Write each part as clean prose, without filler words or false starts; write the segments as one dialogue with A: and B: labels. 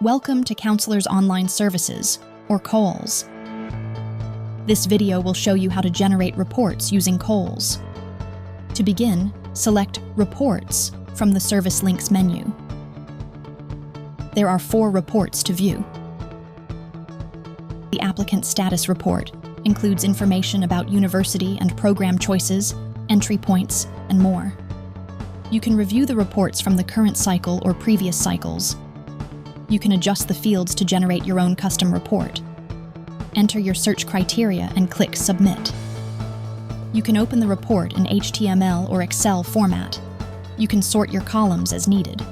A: Welcome to Counselors Online Services, or COLS. This video will show you how to generate reports using COLS. To begin, select Reports from the Service Links menu. There are 4 reports to view. The Applicant Status Report includes information about university and program choices, entry points, and more. You can review the reports from the current cycle or previous cycles. You can adjust the fields to generate your own custom report. Enter your search criteria and click Submit. You can open the report in HTML or Excel format. You can sort your columns as needed.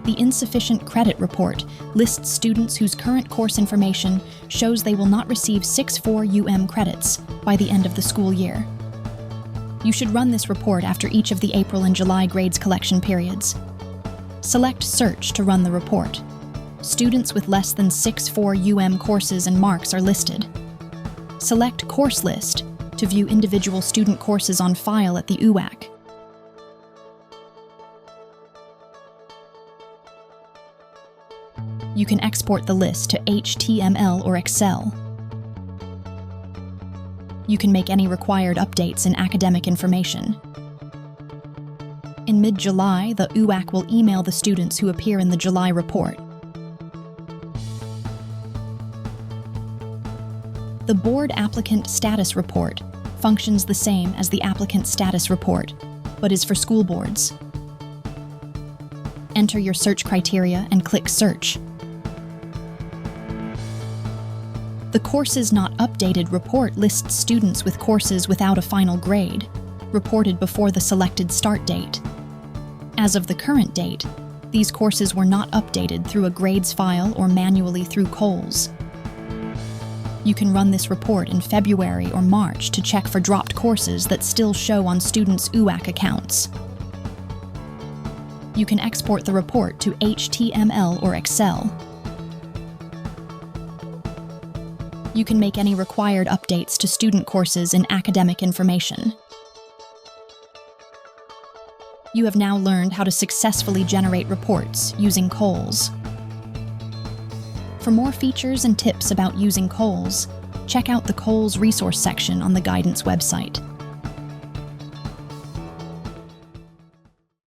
A: The Insufficient Credit Report lists students whose current course information shows they will not receive 6-4 credits by the end of the school year. You should run this report after each of the April and July grades collection periods. Select Search to run the report. Students with less than 6-4 courses and marks are listed. Select Course List to view individual student courses on file at the UAC. You can export the list to HTML or Excel. You can make any required updates in academic information. In mid-July, the UAC will email the students who appear in the July report. The Board Applicant Status Report functions the same as the Applicant Status Report, but is for school boards. Enter your search criteria and click Search. The Courses Not Updated report lists students with courses without a final grade, reported before the selected start date. As of the current date, these courses were not updated through a grades file or manually through COLS. You can run this report in February or March to check for dropped courses that still show on students' UAC accounts. You can export the report to HTML or Excel. You can make any required updates to student courses in academic information. You have now learned how to successfully generate reports using COLS. For more features and tips about using COLS, check out the COLS resource section on the Guidance website.